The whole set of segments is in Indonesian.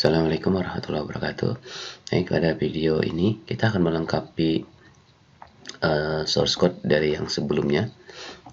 Assalamualaikum warahmatullahi wabarakatuh. Baik, pada video ini kita akan melengkapi source code dari yang sebelumnya.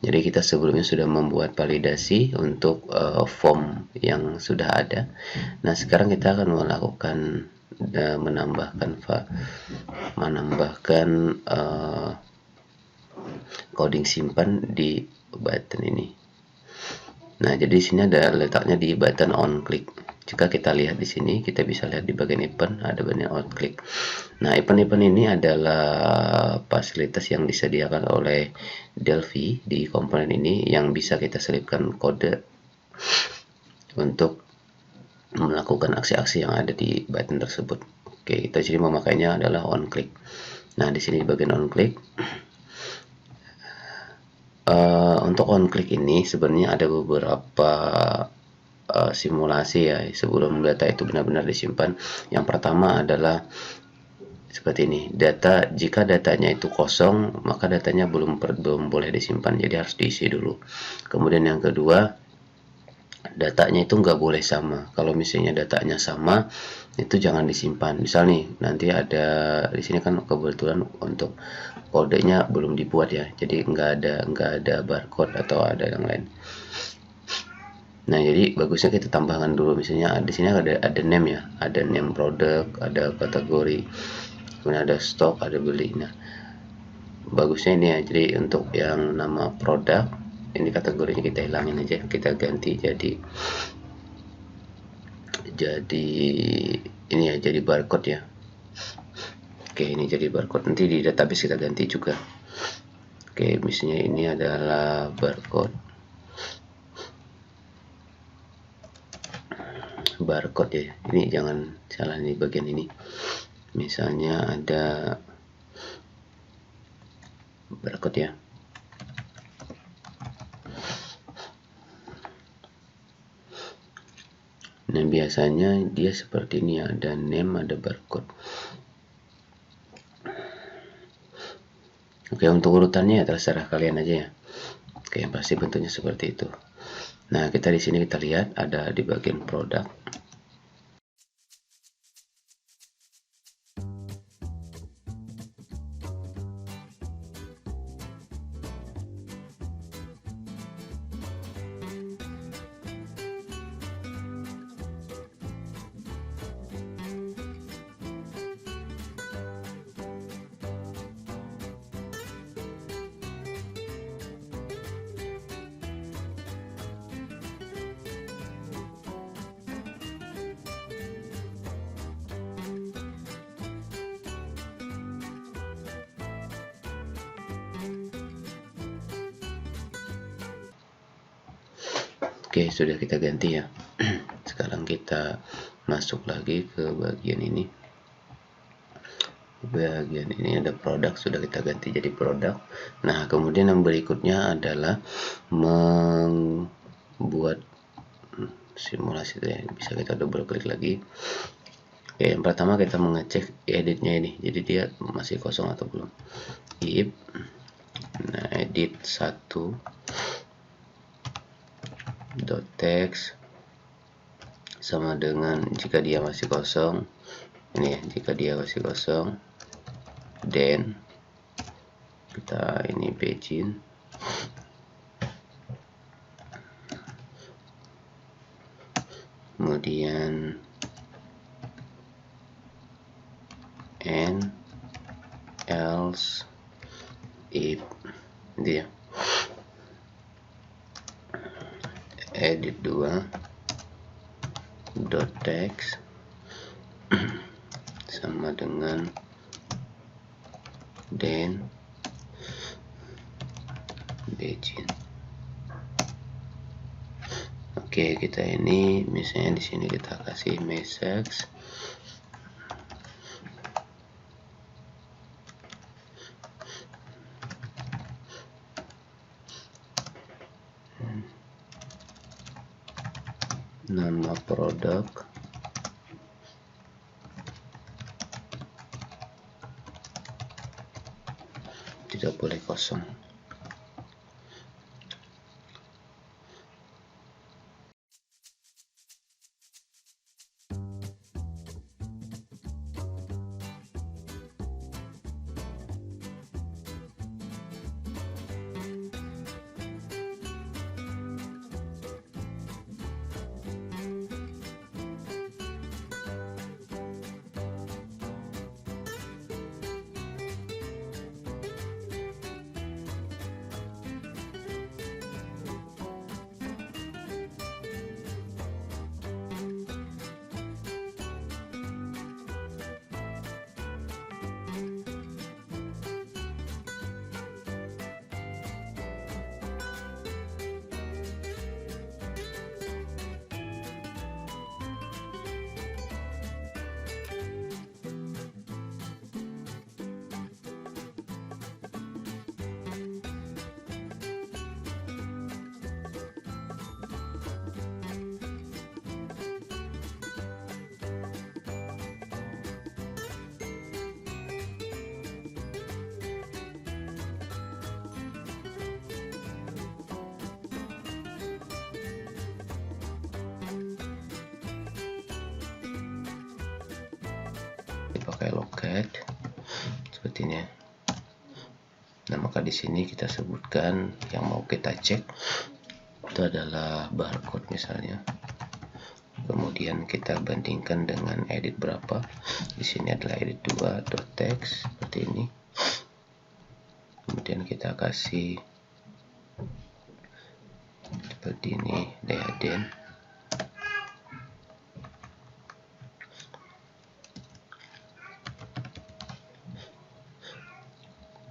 Jadi kita sebelumnya sudah membuat validasi untuk form yang sudah ada. Nah, sekarang kita akan melakukan menambahkan coding simpan di button ini. Nah, jadi di sini ada letaknya di button on click. Jika kita lihat di sini, kita bisa lihat di bagian event ada bagian on click. Nah, event-event ini adalah fasilitas yang disediakan oleh Delphi di komponen ini yang bisa kita selipkan kode untuk melakukan aksi-aksi yang ada di button tersebut. Oke, kita sini memakainya adalah on click. Nah, di sini di bagian on click, untuk on click ini sebenarnya ada beberapa simulasi ya sebelum data itu benar-benar disimpan. Yang pertama adalah seperti ini, jika datanya itu kosong maka datanya belum boleh disimpan, jadi harus diisi dulu. Kemudian yang kedua, datanya itu nggak boleh sama. Kalau misalnya datanya sama, itu jangan disimpan. Misal nih, nanti ada di sini kan kebetulan untuk kodenya belum dibuat ya, jadi nggak ada barcode atau ada yang lain. Nah, jadi bagusnya kita tambahkan dulu, misalnya di sini ada name ya, ada name produk, ada kategori, kemudian ada stok, ada beli. Nah, bagusnya ini ya, jadi untuk yang nama produk ini kategorinya kita hilangin aja, kita ganti jadi ini ya, jadi barcode ya. Oke, ini jadi barcode, nanti di database kita ganti juga. Oke, misalnya ini adalah barcode ya, ini jangan salah nih bagian ini. Misalnya ada barcode ya. Nah, biasanya dia seperti ini ya, ada name, ada barcode. Oke, untuk urutannya ya terserah kalian aja ya. Oke, yang pasti bentuknya seperti itu. Nah, kita di sini kita lihat ada di bagian produk. Oke, sudah kita ganti ya. Sekarang kita masuk lagi ke bagian ini. Bagian ini ada produk, sudah kita ganti jadi produk. Nah, kemudian yang berikutnya adalah membuat simulasi ya. Bisa kita double klik lagi. Oke, yang pertama kita mengecek editnya ini, jadi dia masih kosong atau belum. If nah, edit 1 dot text sama dengan jika dia masih kosong. Ini ya, jika dia masih kosong, then kita ini begin. Kemudian and else if dia edit 2 dot text sama dengan then begin. Oke, kita ini misalnya di sini kita kasih message nama produk tidak boleh kosong. pakai locat seperti ini. Nah, maka di sini kita sebutkan yang mau kita cek itu adalah barcode misalnya. Kemudian kita bandingkan dengan edit berapa. Di sini adalah edit 2.text seperti ini. Kemudian kita kasih seperti ini, Deaden.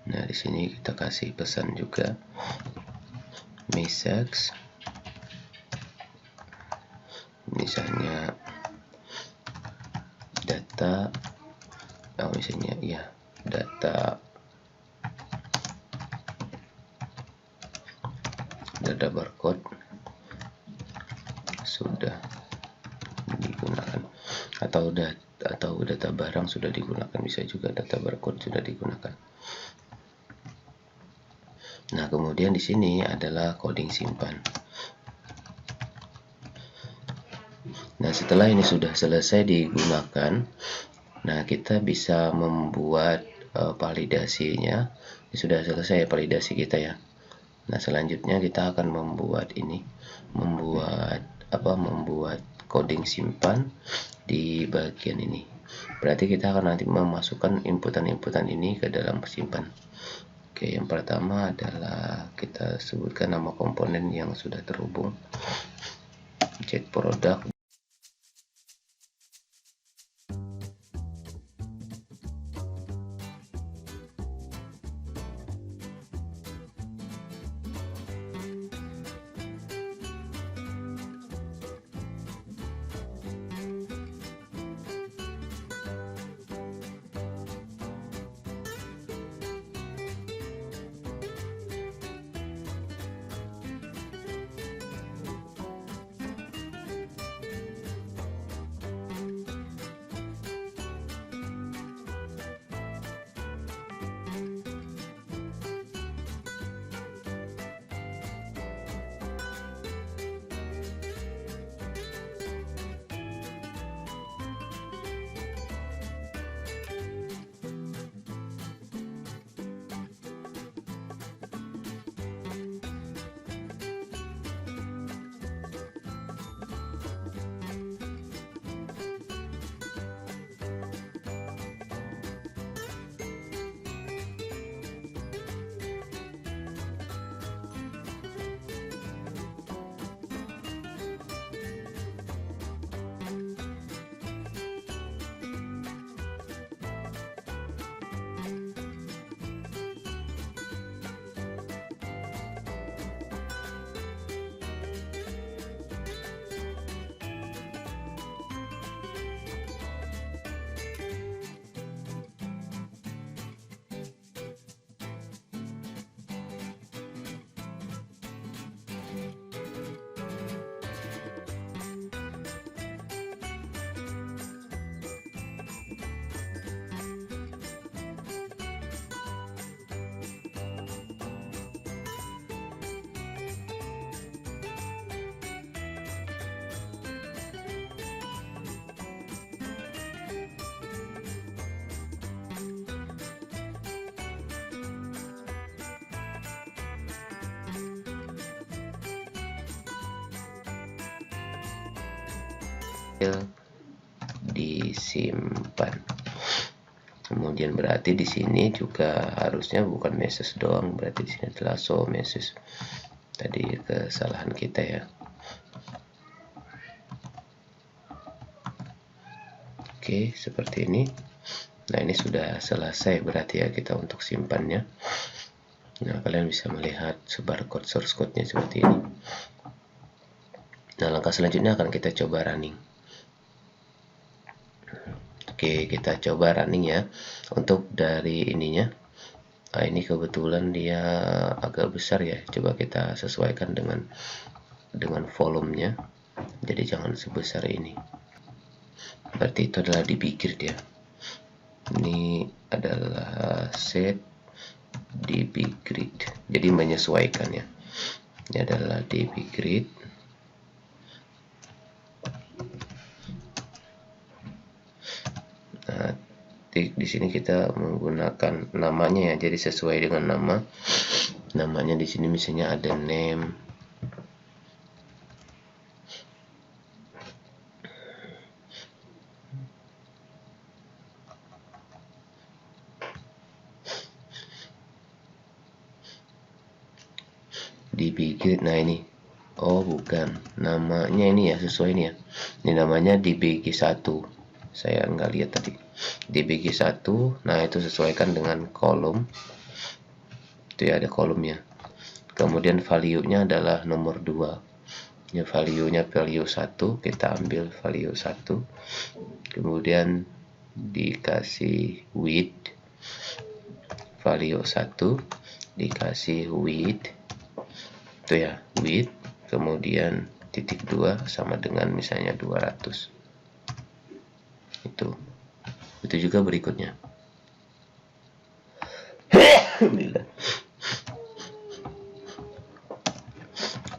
Nah, di sini kita kasih pesan juga message, misalnya data, misalnya ya data barcode sudah digunakan, atau data barang sudah digunakan, bisa juga data barcode sudah digunakan. Nah, kemudian di sini adalah coding simpan. Nah, setelah ini sudah selesai digunakan, nah kita bisa membuat validasinya. Ini sudah selesai validasi kita ya. Nah, selanjutnya kita akan membuat coding simpan di bagian ini. Berarti kita akan nanti memasukkan inputan ini ke dalam simpan. Oke, yang pertama adalah kita sebutkan nama komponen yang sudah terhubung. Cek produk. Disimpan. Kemudian berarti di sini juga harusnya bukan message doang, berarti di sini adalah show message. Tadi kesalahan kita ya. Oke, seperti ini. Nah, ini sudah selesai berarti ya kita untuk simpannya. Nah, kalian bisa melihat barcode source code-nya seperti ini. Nah, langkah selanjutnya akan kita coba running. Oke, kita coba running ya. Untuk dari ininya, nah ini kebetulan dia agak besar ya. Coba kita sesuaikan dengan volumenya. Jadi jangan sebesar ini. Berarti itu adalah DB grid ya. Ini adalah set DB grid. Jadi menyesuaikan ya. Ini adalah DB grid. Nah, di sini kita menggunakan namanya ya, jadi sesuai dengan namanya. Di sini misalnya ada name, dbgrid. Nah ini, oh bukan, namanya ini ya, sesuai ini ya, ini namanya dbg1, saya nggak lihat tadi. dbg1, nah itu sesuaikan dengan kolom itu ya, ada kolomnya. Kemudian value-nya adalah nomor 2 ya, value-nya value 1, kita ambil value 1, kemudian dikasih width value 1, dikasih width itu ya, width, kemudian titik 2 sama dengan misalnya 200. Itu juga berikutnya.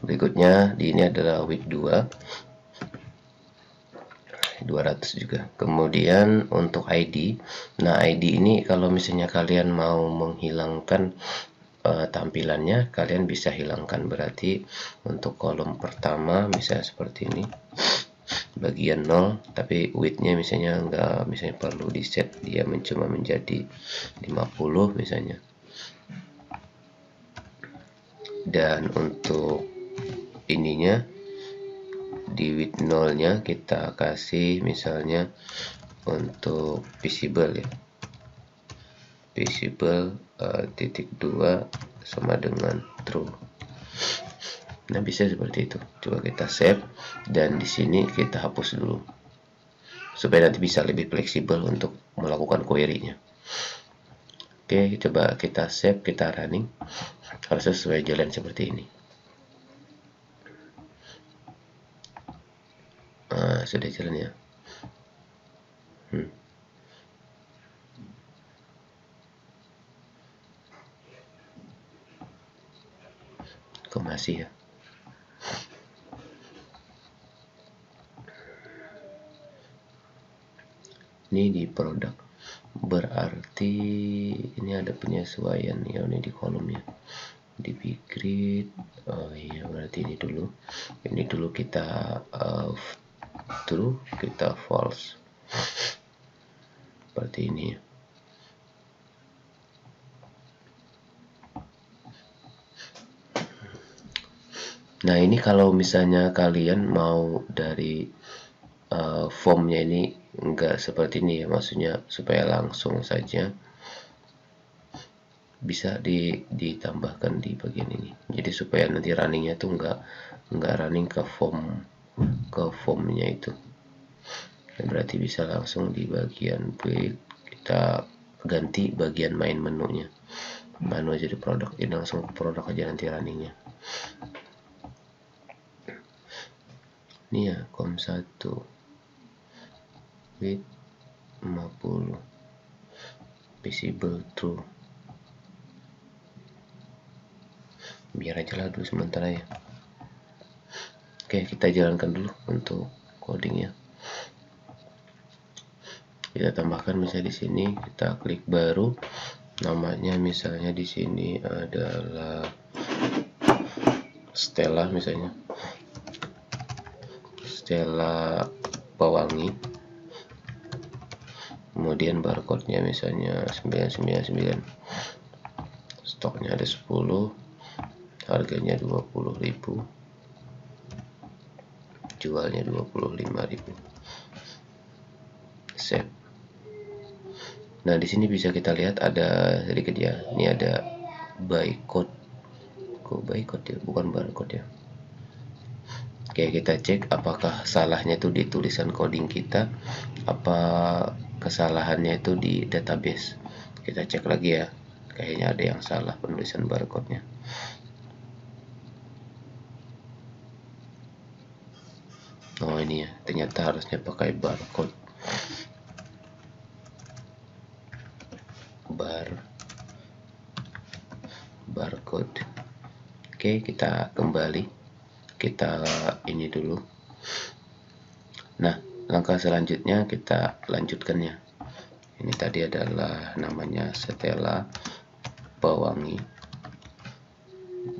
Berikutnya di ini adalah width 200 juga. Kemudian untuk ID, nah ID ini kalau misalnya kalian mau menghilangkan tampilannya, kalian bisa hilangkan. Berarti untuk kolom pertama misalnya seperti ini, bagian 0, tapi width-nya misalnya enggak, misalnya perlu di set dia cuma menjadi 50 misalnya. Dan untuk ininya di width 0 nya kita kasih misalnya untuk visible ya, visible titik 2 sama dengan true. Nah bisa seperti itu. Coba kita save, dan di sini kita hapus dulu supaya nanti bisa lebih fleksibel untuk melakukan query-nya. Oke, coba kita save, kita running, harus sesuai jalan seperti ini. Sudah jalan ya. Kok masih ya? Ini di produk, berarti ini ada penyesuaian ya, ini di kolomnya, di grid. Oh iya, berarti ini dulu kita true, kita false seperti ini ya. Nah ini kalau misalnya kalian mau dari formnya ini enggak seperti ini ya, maksudnya supaya langsung saja, bisa ditambahkan di bagian ini, jadi supaya nanti runningnya tuh enggak running ke formnya itu. Dan berarti bisa langsung di bagian build kita ganti bagian main menunya, menu jadi produk, ini langsung ke produk aja nanti runningnya. Ini ya, com1 width 50, visible true, biar aja lah dulu sementara ya. Oke, kita jalankan dulu untuk codingnya. Kita tambahkan misalnya di sini, kita klik baru, namanya misalnya di sini adalah Stella misalnya, Stella Pewangi, kemudian barcode-nya misalnya 999, stoknya ada 10, harganya 20.000, jualnya 25.000. Save. Nah di sini bisa kita lihat ada sedikit ya, ini ada bytecode, kok bytecode ya, bukan barcode ya. Oke, kita cek apakah salahnya itu di tulisan coding kita, apa kesalahannya itu di database. Kita cek lagi ya, kayaknya ada yang salah penulisan barcode-nya. Oh ini ya, ternyata harusnya pakai barcode, barcode. Oke, kita kembali, kita ini dulu. Nah langkah selanjutnya kita lanjutkan ya, Ini tadi adalah namanya Stella Pewangi,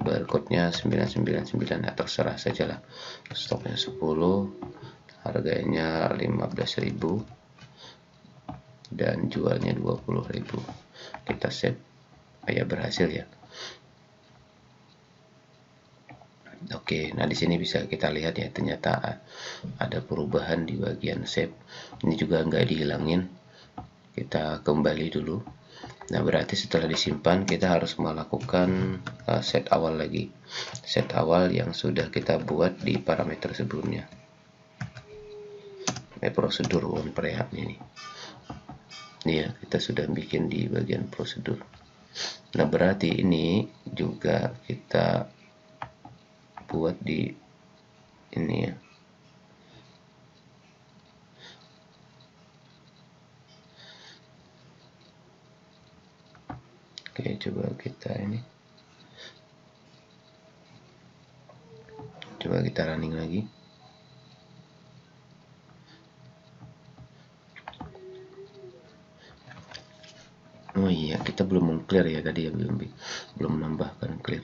barcode-nya 999, atau terserah sajalah. Stoknya 10, harganya 15.000 dan jualnya 20.000. Kita save. Ya, berhasil ya. Oke, nah di sini bisa kita lihat ya, ternyata ada perubahan di bagian save. Ini juga nggak dihilangin. Kita kembali dulu. Nah, berarti setelah disimpan kita harus melakukan set awal lagi. Set awal yang sudah kita buat di parameter sebelumnya. Prosedur on preheat ini. Ini ya, kita sudah bikin di bagian prosedur. Nah, berarti ini juga kita buat di ini ya. Oke, coba kita ini. Coba kita running lagi. Oh iya, kita belum meng-clear ya tadi ya, belum menambahkan clear.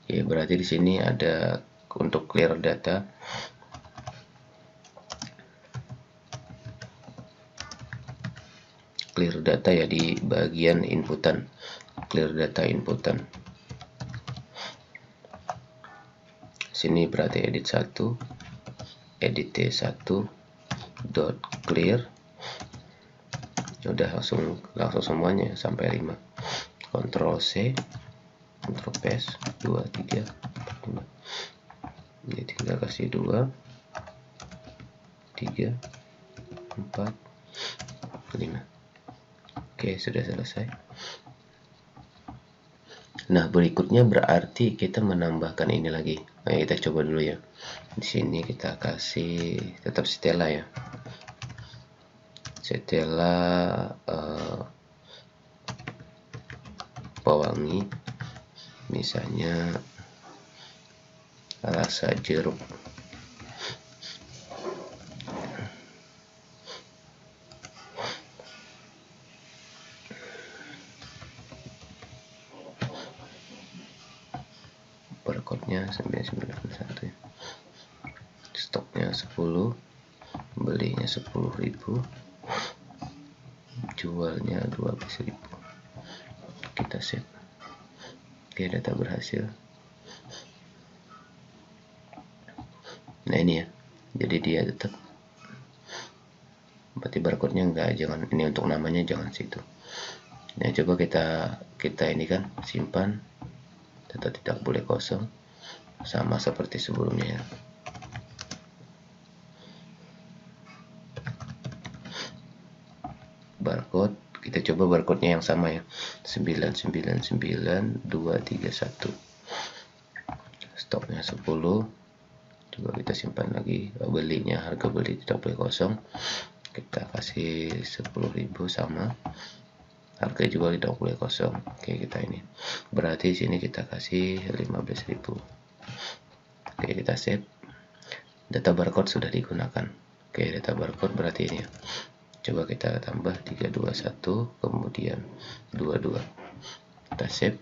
Oke, berarti di sini ada untuk clear data. Clear data ya di bagian inputan. Clear data inputan. Sini berarti edit 1, edit T1 dot clear. Udah langsung semuanya sampai 5. Ctrl C, Ctrl paste 2 3 4 5. Ini tinggal kasih 2 3 4 5. Oke, sudah selesai. Nah, berikutnya berarti kita menambahkan ini lagi. Nah, kita coba dulu ya. Di sini kita kasih tetap Stella ya. Stella Pewangi, misalnya rasa jeruk. Barcode-nya 991 ya. Stoknya 10, belinya 10.000, jualnya 12.000. Kita save. Oke, data berhasil. Nah, ini ya, jadi dia tetap, berarti barcode-nya enggak, jangan ini, untuk namanya jangan situ. Nah, coba kita ini kan simpan, data tidak boleh kosong, sama seperti sebelumnya ya. Barcode, kita coba barcode-nya yang sama ya, 999231. Stoknya 10. Coba kita simpan lagi. Belinya, harga beli tidak boleh kosong, kita kasih 10.000 sama. Harga jual tidak boleh kosong. Oke, kita ini. Berarti sini kita kasih 15.000. Oke, kita save. Data barcode sudah digunakan. Oke, data barcode berarti ini ya. Coba kita tambah 321 kemudian 22. Kita save.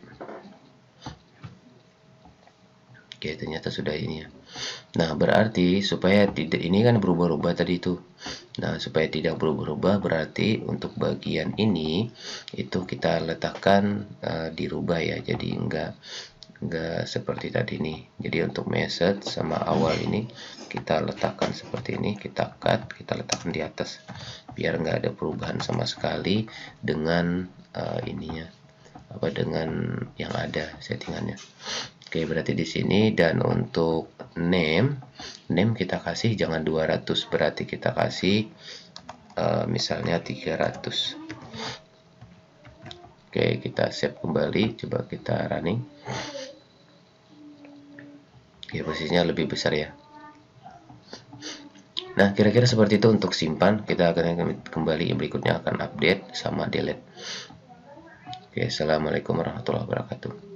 Oke, ternyata sudah ini ya. Nah, berarti supaya tidak, ini kan berubah-ubah tadi itu. Nah, supaya tidak berubah-ubah, berarti untuk bagian ini itu kita letakkan dirubah ya. Jadi enggak seperti tadi nih. Jadi untuk message sama awal ini kita letakkan seperti ini, kita cut, kita letakkan di atas biar enggak ada perubahan sama sekali dengan ininya, dengan yang ada settingannya. Oke, berarti di sini. Dan untuk name kita kasih jangan 200, berarti kita kasih misalnya 300. Oke, kita save kembali, coba kita running. Oke, posisinya lebih besar ya. Nah, kira-kira seperti itu untuk simpan. Kita akan kembali, berikutnya akan update sama delete. Oke, assalamualaikum warahmatullahi wabarakatuh.